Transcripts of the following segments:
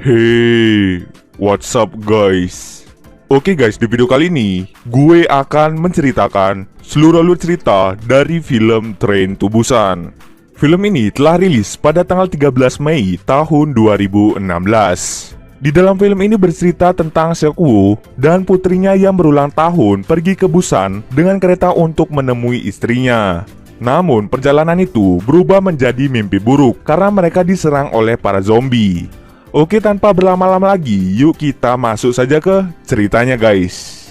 Hey, what's up guys? Oke guys, di video kali ini gue akan menceritakan seluruh alur cerita dari film Train to Busan. Film ini telah rilis pada tanggal 13 Mei tahun 2016. Di dalam film ini bercerita tentang Seok-woo dan putrinya yang berulang tahun pergi ke Busan dengan kereta untuk menemui istrinya. Namun perjalanan itu berubah menjadi mimpi buruk karena mereka diserang oleh para zombie. Oke, tanpa berlama-lama lagi, yuk kita masuk saja ke ceritanya guys.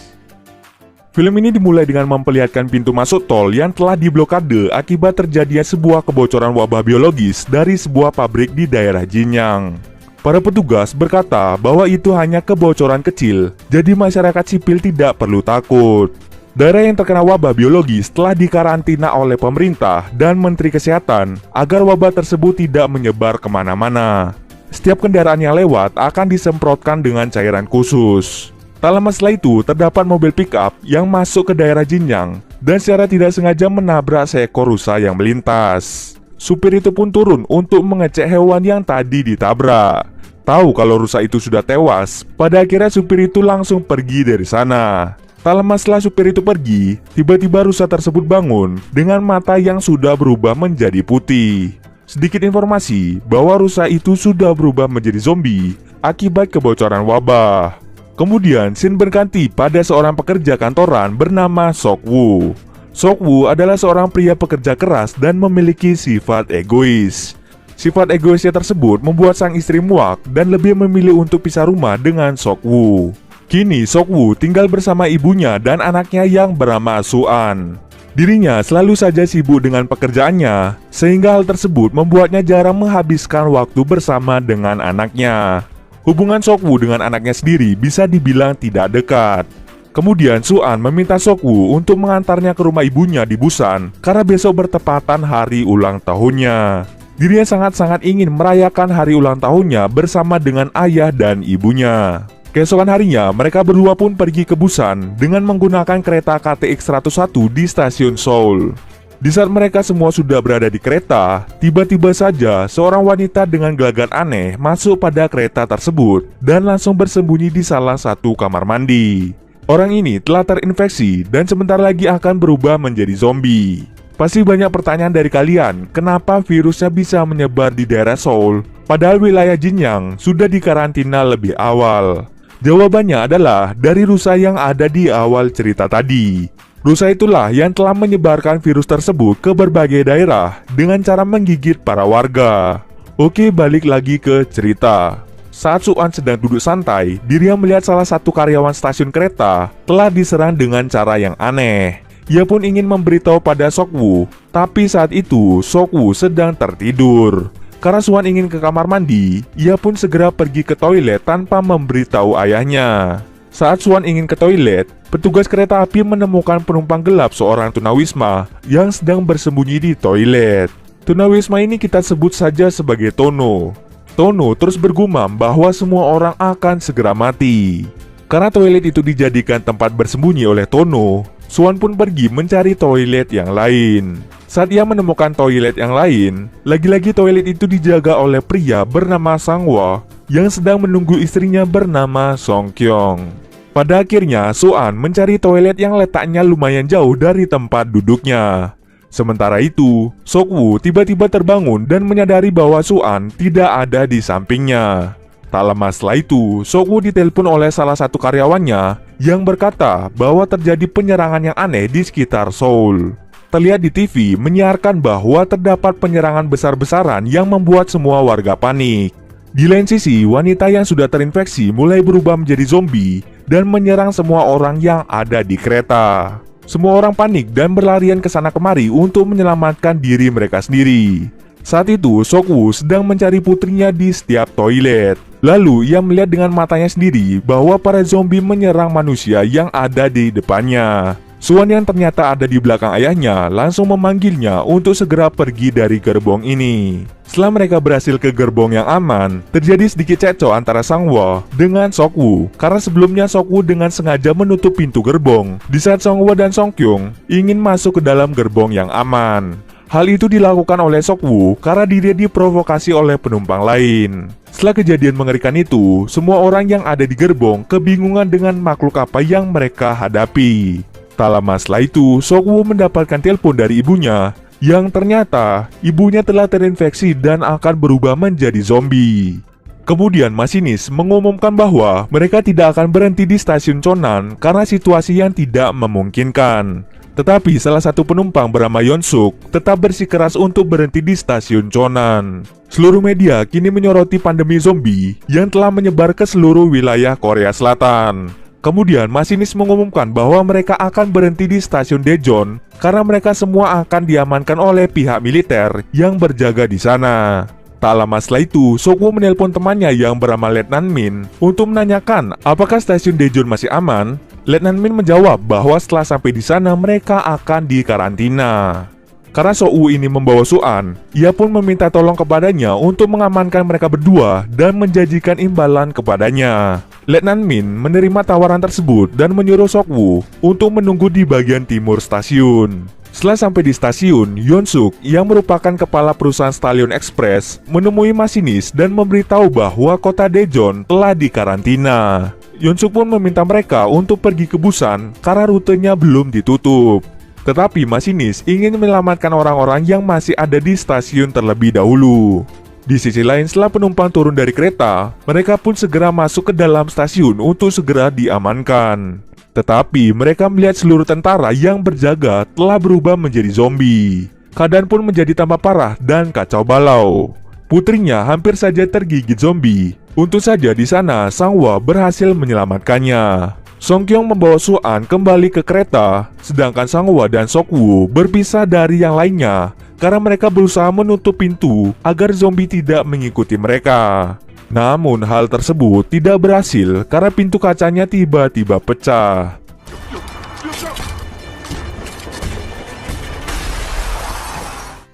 Film ini dimulai dengan memperlihatkan pintu masuk tol yang telah diblokade akibat terjadinya sebuah kebocoran wabah biologis dari sebuah pabrik di daerah Jinyang. Para petugas berkata bahwa itu hanya kebocoran kecil, jadi masyarakat sipil tidak perlu takut. Daerah yang terkena wabah biologis telah dikarantina oleh pemerintah dan Menteri Kesehatan agar wabah tersebut tidak menyebar kemana-mana. Setiap kendaraan yang lewat akan disemprotkan dengan cairan khusus. Tak lama setelah itu, terdapat mobil pick-up yang masuk ke daerah Jinyang dan secara tidak sengaja menabrak seekor rusa yang melintas. Supir itu pun turun untuk mengecek hewan yang tadi ditabrak. Tahu kalau rusa itu sudah tewas, pada akhirnya supir itu langsung pergi dari sana. Tak lama setelah supir itu pergi, tiba-tiba rusa tersebut bangun dengan mata yang sudah berubah menjadi putih. Sedikit informasi bahwa rusa itu sudah berubah menjadi zombie akibat kebocoran wabah. Kemudian scene berganti pada seorang pekerja kantoran bernama Seok-woo. Seok-woo adalah seorang pria pekerja keras dan memiliki sifat egois. Sifat egoisnya tersebut membuat sang istri muak dan lebih memilih untuk pisah rumah dengan Seok-woo. Kini Seok-woo tinggal bersama ibunya dan anaknya yang bernama Suan. Dirinya selalu saja sibuk dengan pekerjaannya, sehingga hal tersebut membuatnya jarang menghabiskan waktu bersama dengan anaknya. Hubungan Seok-woo dengan anaknya sendiri bisa dibilang tidak dekat. Kemudian Suan meminta Seok-woo untuk mengantarnya ke rumah ibunya di Busan karena besok bertepatan hari ulang tahunnya. Dirinya sangat-sangat ingin merayakan hari ulang tahunnya bersama dengan ayah dan ibunya. Keesokan harinya, mereka berdua pun pergi ke Busan dengan menggunakan kereta KTX 101 di stasiun Seoul. Di saat mereka semua sudah berada di kereta, tiba-tiba saja seorang wanita dengan gelagat aneh masuk pada kereta tersebut dan langsung bersembunyi di salah satu kamar mandi. Orang ini telah terinfeksi dan sebentar lagi akan berubah menjadi zombie. Pasti banyak pertanyaan dari kalian, kenapa virusnya bisa menyebar di daerah Seoul, padahal wilayah Jinyang sudah dikarantina lebih awal? Jawabannya adalah dari rusa yang ada di awal cerita tadi. Rusa itulah yang telah menyebarkan virus tersebut ke berbagai daerah dengan cara menggigit para warga. Oke, balik lagi ke cerita. Saat Suan sedang duduk santai, dirinya melihat salah satu karyawan stasiun kereta telah diserang dengan cara yang aneh. Ia pun ingin memberitahu pada Seok-woo, tapi saat itu Seok-woo sedang tertidur. Karena Suan ingin ke kamar mandi, ia pun segera pergi ke toilet tanpa memberitahu ayahnya. Saat Suan ingin ke toilet, petugas kereta api menemukan penumpang gelap seorang tunawisma yang sedang bersembunyi di toilet. Tunawisma ini kita sebut saja sebagai Tono. Tono terus bergumam bahwa semua orang akan segera mati. Karena toilet itu dijadikan tempat bersembunyi oleh Tono, Suan pun pergi mencari toilet yang lain. Saat ia menemukan toilet yang lain, lagi-lagi toilet itu dijaga oleh pria bernama Sang-woo yang sedang menunggu istrinya bernama Song-kyung. Pada akhirnya, Suan mencari toilet yang letaknya lumayan jauh dari tempat duduknya. Sementara itu, Seok-woo tiba-tiba terbangun dan menyadari bahwa Suan tidak ada di sampingnya. Tak lama setelah itu, Seok-woo ditelepon oleh salah satu karyawannya yang berkata bahwa terjadi penyerangan yang aneh di sekitar Seoul. Terlihat di TV menyiarkan bahwa terdapat penyerangan besar-besaran yang membuat semua warga panik. Di lain sisi, wanita yang sudah terinfeksi mulai berubah menjadi zombie dan menyerang semua orang yang ada di kereta. Semua orang panik dan berlarian ke sana kemari untuk menyelamatkan diri mereka sendiri. Saat itu, Seok-woo sedang mencari putrinya di setiap toilet. Lalu ia melihat dengan matanya sendiri bahwa para zombie menyerang manusia yang ada di depannya. Suan yang ternyata ada di belakang ayahnya langsung memanggilnya untuk segera pergi dari gerbong ini. Setelah mereka berhasil ke gerbong yang aman, terjadi sedikit cekcok antara Sang-woo dengan Seok-woo karena sebelumnya Seok-woo dengan sengaja menutup pintu gerbong di saat Sang-woo dan Song-kyung ingin masuk ke dalam gerbong yang aman. Hal itu dilakukan oleh Sok-woo karena dirinya diprovokasi oleh penumpang lain. Setelah kejadian mengerikan itu, semua orang yang ada di gerbong kebingungan dengan makhluk apa yang mereka hadapi. Tak lama setelah itu, Sok-woo mendapatkan telepon dari ibunya, yang ternyata ibunya telah terinfeksi dan akan berubah menjadi zombie. Kemudian masinis mengumumkan bahwa mereka tidak akan berhenti di stasiun Chonan karena situasi yang tidak memungkinkan. Tetapi salah satu penumpang bernama Yeon-suk tetap bersikeras untuk berhenti di stasiun Chonan. Seluruh media kini menyoroti pandemi zombie yang telah menyebar ke seluruh wilayah Korea Selatan. Kemudian masinis mengumumkan bahwa mereka akan berhenti di stasiun Daejeon karena mereka semua akan diamankan oleh pihak militer yang berjaga di sana. Tak lama setelah itu, Sok-woo menelpon temannya yang bernama Letnan Min untuk menanyakan apakah stasiun Daejeon masih aman. Letnan Min menjawab bahwa setelah sampai di sana mereka akan dikarantina. Karena Sok-woo ini membawa Suan, ia pun meminta tolong kepadanya untuk mengamankan mereka berdua dan menjanjikan imbalan kepadanya. Letnan Min menerima tawaran tersebut dan menyuruh Sok-woo untuk menunggu di bagian timur stasiun. Setelah sampai di stasiun, Yeon-suk yang merupakan kepala perusahaan Stallion Express menemui masinis dan memberitahu bahwa kota Daejeon telah dikarantina. Yeon-suk pun meminta mereka untuk pergi ke Busan karena rutenya belum ditutup. Tetapi masinis ingin menyelamatkan orang-orang yang masih ada di stasiun terlebih dahulu. Di sisi lain, setelah penumpang turun dari kereta, mereka pun segera masuk ke dalam stasiun untuk segera diamankan. Tetapi mereka melihat seluruh tentara yang berjaga telah berubah menjadi zombie. Keadaan pun menjadi tambah parah dan kacau balau. Putrinya hampir saja tergigit zombie. Untung saja di sana Sang-woo berhasil menyelamatkannya. Song-kyung membawa Suan kembali ke kereta, sedangkan Sang-woo dan Sok-woo berpisah dari yang lainnya karena mereka berusaha menutup pintu agar zombie tidak mengikuti mereka. Namun hal tersebut tidak berhasil karena pintu kacanya tiba-tiba pecah.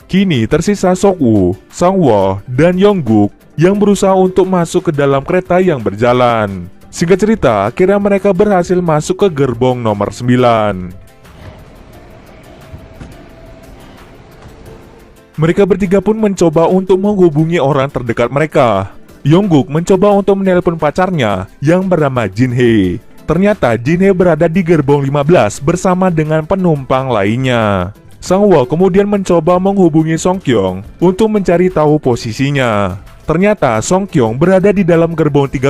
Kini tersisa Sok-woo, Sang-woo, dan Yongguk yang berusaha untuk masuk ke dalam kereta yang berjalan. Singkat cerita, akhirnya mereka berhasil masuk ke gerbong nomor 9. Mereka bertiga pun mencoba untuk menghubungi orang terdekat mereka. Yongguk mencoba untuk menelpon pacarnya yang bernama Jin-hye. Ternyata Jin-hye berada di gerbong 15 bersama dengan penumpang lainnya. Sang-woo kemudian mencoba menghubungi Song-kyung untuk mencari tahu posisinya. Ternyata Song-kyung berada di dalam gerbong 13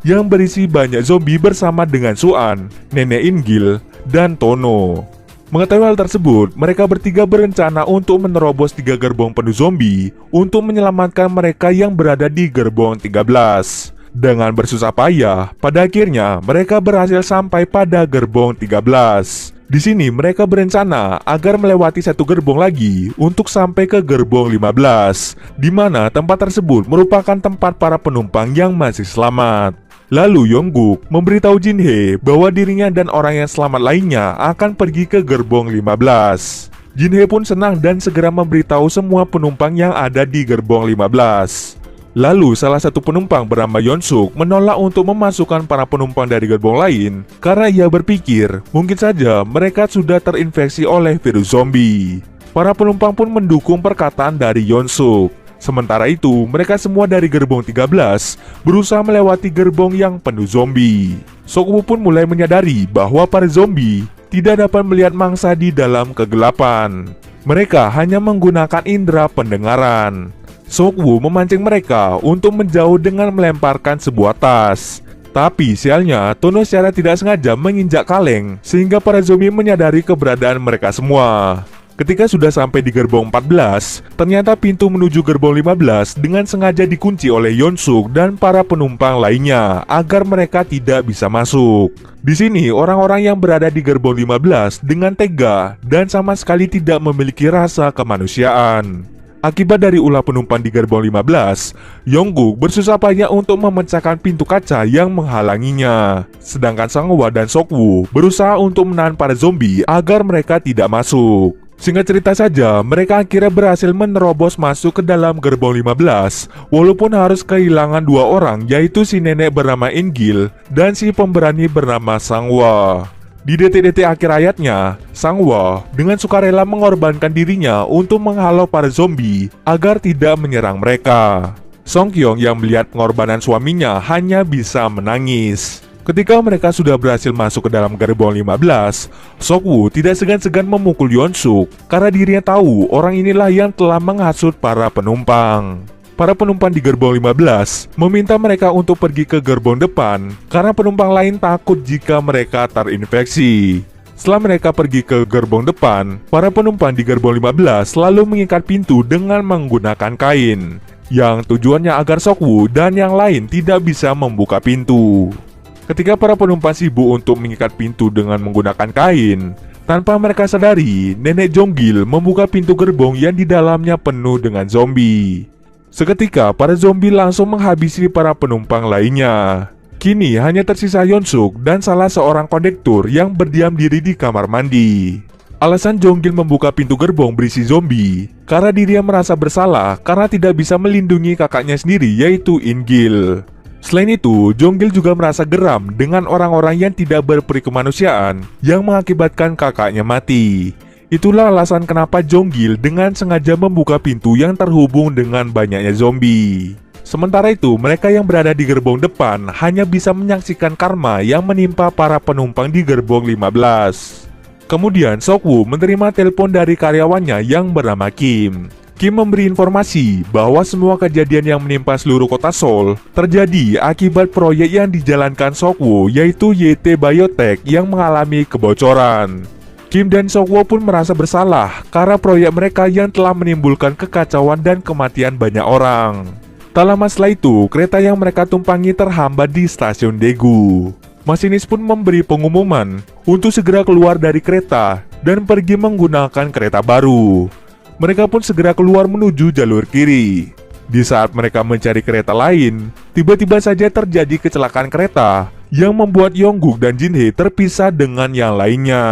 yang berisi banyak zombie bersama dengan Suan, Nenek In-gil, dan Tono. Mengetahui hal tersebut, mereka bertiga berencana untuk menerobos 3 gerbong penuh zombie untuk menyelamatkan mereka yang berada di gerbong 13. Dengan bersusah payah, pada akhirnya mereka berhasil sampai pada gerbong 13. Di sini mereka berencana agar melewati satu gerbong lagi untuk sampai ke gerbong 15, di mana tempat tersebut merupakan tempat para penumpang yang masih selamat. Lalu Yongguk memberitahu Jin-hye bahwa dirinya dan orang yang selamat lainnya akan pergi ke gerbong 15. Jin-hye pun senang dan segera memberitahu semua penumpang yang ada di gerbong 15. Lalu salah satu penumpang bernama Yeon-suk menolak untuk memasukkan para penumpang dari gerbong lain karena ia berpikir mungkin saja mereka sudah terinfeksi oleh virus zombie. Para penumpang pun mendukung perkataan dari Yeon-suk. Sementara itu, mereka semua dari gerbong 13 berusaha melewati gerbong yang penuh zombie. Sok-woo pun mulai menyadari bahwa para zombie tidak dapat melihat mangsa di dalam kegelapan. Mereka hanya menggunakan indera pendengaran. Sok-woo memancing mereka untuk menjauh dengan melemparkan sebuah tas. Tapi sialnya, Tono secara tidak sengaja menginjak kaleng sehingga para zombie menyadari keberadaan mereka semua. Ketika sudah sampai di gerbong 14, ternyata pintu menuju gerbong 15 dengan sengaja dikunci oleh Yeon-suk dan para penumpang lainnya agar mereka tidak bisa masuk. Di sini, orang-orang yang berada di gerbong 15 dengan tega dan sama sekali tidak memiliki rasa kemanusiaan. Akibat dari ulah penumpang di gerbong 15, Yongguk bersusah payah untuk memecahkan pintu kaca yang menghalanginya. Sedangkan Sang-woo dan Sok-woo berusaha untuk menahan para zombie agar mereka tidak masuk. Singkat cerita saja, mereka akhirnya berhasil menerobos masuk ke dalam gerbong 15, walaupun harus kehilangan 2 orang, yaitu si nenek bernama In-gil dan si pemberani bernama Sang-woo. Di detik-detik akhir hayatnya, Sang Hwa dengan sukarela mengorbankan dirinya untuk menghalau para zombie agar tidak menyerang mereka. Song Kyung yang melihat pengorbanan suaminya hanya bisa menangis. Ketika mereka sudah berhasil masuk ke dalam gerbong 15, Sok Woo tidak segan-segan memukul Yeon Suk karena dirinya tahu orang inilah yang telah menghasut para penumpang. Para penumpang di gerbong 15 meminta mereka untuk pergi ke gerbong depan karena penumpang lain takut jika mereka terinfeksi. Setelah mereka pergi ke gerbong depan, para penumpang di gerbong 15 lalu mengikat pintu dengan menggunakan kain, yang tujuannya agar Sok Woo dan yang lain tidak bisa membuka pintu. Ketika para penumpang sibuk untuk mengikat pintu dengan menggunakan kain, tanpa mereka sadari, Nenek Jonggil membuka pintu gerbong yang di dalamnya penuh dengan zombie. Seketika, para zombie langsung menghabisi para penumpang lainnya. Kini hanya tersisa Yeon Suk dan salah seorang kondektur yang berdiam diri di kamar mandi. Alasan Jonggil membuka pintu gerbong berisi zombie karena dirinya merasa bersalah karena tidak bisa melindungi kakaknya sendiri, yaitu In-gil. Selain itu, Jonggil juga merasa geram dengan orang-orang yang tidak berperi kemanusiaan yang mengakibatkan kakaknya mati. Itulah alasan kenapa Jonggil dengan sengaja membuka pintu yang terhubung dengan banyaknya zombie. Sementara itu, mereka yang berada di gerbong depan hanya bisa menyaksikan karma yang menimpa para penumpang di gerbong 15. Kemudian Sok Woo menerima telepon dari karyawannya yang bernama Kim. Kim memberi informasi bahwa semua kejadian yang menimpa seluruh kota Seoul terjadi akibat proyek yang dijalankan Sok Woo, yaitu YT Biotech yang mengalami kebocoran. Kim dan Sok Woo pun merasa bersalah karena proyek mereka yang telah menimbulkan kekacauan dan kematian banyak orang. Tak lama setelah itu, kereta yang mereka tumpangi terhambat di stasiun Daegu. Masinis pun memberi pengumuman untuk segera keluar dari kereta dan pergi menggunakan kereta baru. Mereka pun segera keluar menuju jalur kiri. Di saat mereka mencari kereta lain, tiba-tiba saja terjadi kecelakaan kereta yang membuat Yongguk dan Jinhae terpisah dengan yang lainnya.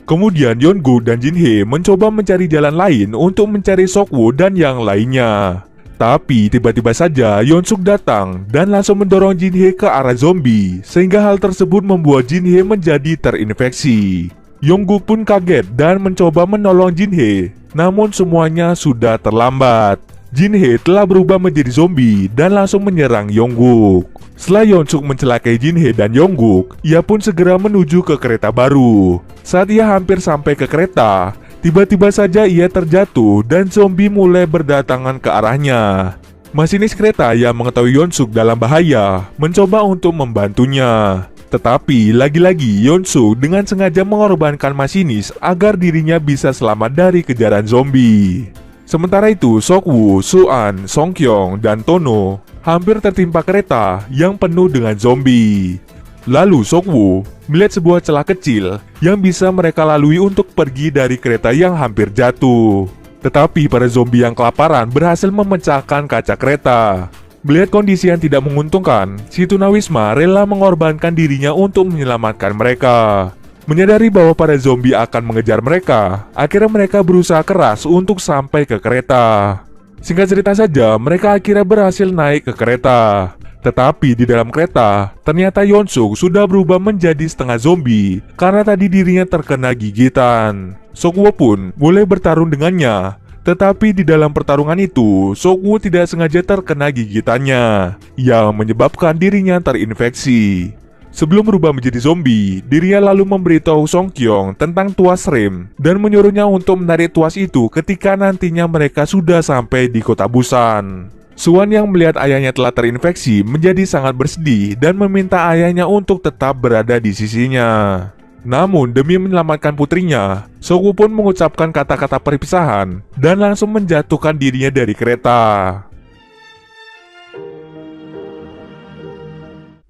Kemudian Yongguk dan Jinhae mencoba mencari jalan lain untuk mencari Sok Woo dan yang lainnya. Tapi tiba-tiba saja Yeon Suk datang dan langsung mendorong Jinhae ke arah zombie, sehingga hal tersebut membuat Jinhae menjadi terinfeksi. Yongguk pun kaget dan mencoba menolong Jinhae, namun semuanya sudah terlambat. Jinhae telah berubah menjadi zombie dan langsung menyerang Yongguk. Setelah Yeon Suk mencelakai Jinhae dan Yongguk, ia pun segera menuju ke kereta baru. Saat ia hampir sampai ke kereta, tiba-tiba saja ia terjatuh dan zombie mulai berdatangan ke arahnya. Masinis kereta yang mengetahui Yeon Suk dalam bahaya mencoba untuk membantunya. Tetapi lagi-lagi Yeon Suk dengan sengaja mengorbankan masinis agar dirinya bisa selamat dari kejaran zombie. Sementara itu, Sok Woo, Suan, Song Kyung, dan Tono hampir tertimpa kereta yang penuh dengan zombie. Lalu Sok Woo melihat sebuah celah kecil yang bisa mereka lalui untuk pergi dari kereta yang hampir jatuh. Tetapi para zombie yang kelaparan berhasil memecahkan kaca kereta. Melihat kondisi yang tidak menguntungkan, si tunawisma rela mengorbankan dirinya untuk menyelamatkan mereka. Menyadari bahwa para zombie akan mengejar mereka, akhirnya mereka berusaha keras untuk sampai ke kereta. Singkat cerita saja, mereka akhirnya berhasil naik ke kereta. Tetapi di dalam kereta, ternyata Yeon Suk sudah berubah menjadi setengah zombie karena tadi dirinya terkena gigitan. Sok Woo pun mulai bertarung dengannya. Tetapi di dalam pertarungan itu, Sok Woo tidak sengaja terkena gigitannya, yang menyebabkan dirinya terinfeksi. Sebelum berubah menjadi zombie, dirinya lalu memberitahu Song Kyung tentang tuas rem dan menyuruhnya untuk menarik tuas itu ketika nantinya mereka sudah sampai di kota Busan. Suan yang melihat ayahnya telah terinfeksi menjadi sangat bersedih dan meminta ayahnya untuk tetap berada di sisinya. Namun demi menyelamatkan putrinya, Sok Woo pun mengucapkan kata-kata perpisahan dan langsung menjatuhkan dirinya dari kereta.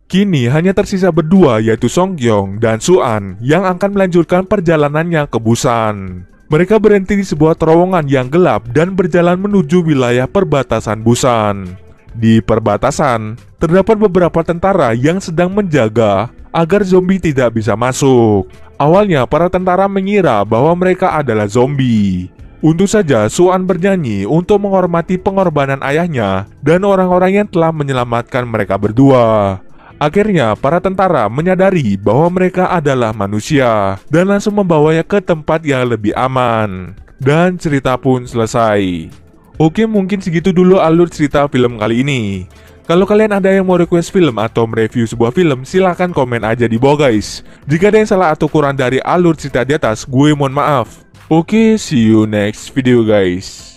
Kini hanya tersisa berdua, yaitu Song Kyung dan Suan yang akan melanjutkan perjalanannya ke Busan. Mereka berhenti di sebuah terowongan yang gelap dan berjalan menuju wilayah perbatasan Busan. Di perbatasan, terdapat beberapa tentara yang sedang menjaga agar zombie tidak bisa masuk. Awalnya para tentara mengira bahwa mereka adalah zombie. Untung saja Suan bernyanyi untuk menghormati pengorbanan ayahnya dan orang-orang yang telah menyelamatkan mereka berdua. Akhirnya, para tentara menyadari bahwa mereka adalah manusia dan langsung membawanya ke tempat yang lebih aman. Dan cerita pun selesai. Oke, mungkin segitu dulu alur cerita film kali ini. Kalau kalian ada yang mau request film atau mereview sebuah film, silahkan komen aja di bawah guys. Jika ada yang salah atau kurang dari alur cerita di atas, gue mohon maaf. Oke, see you next video guys.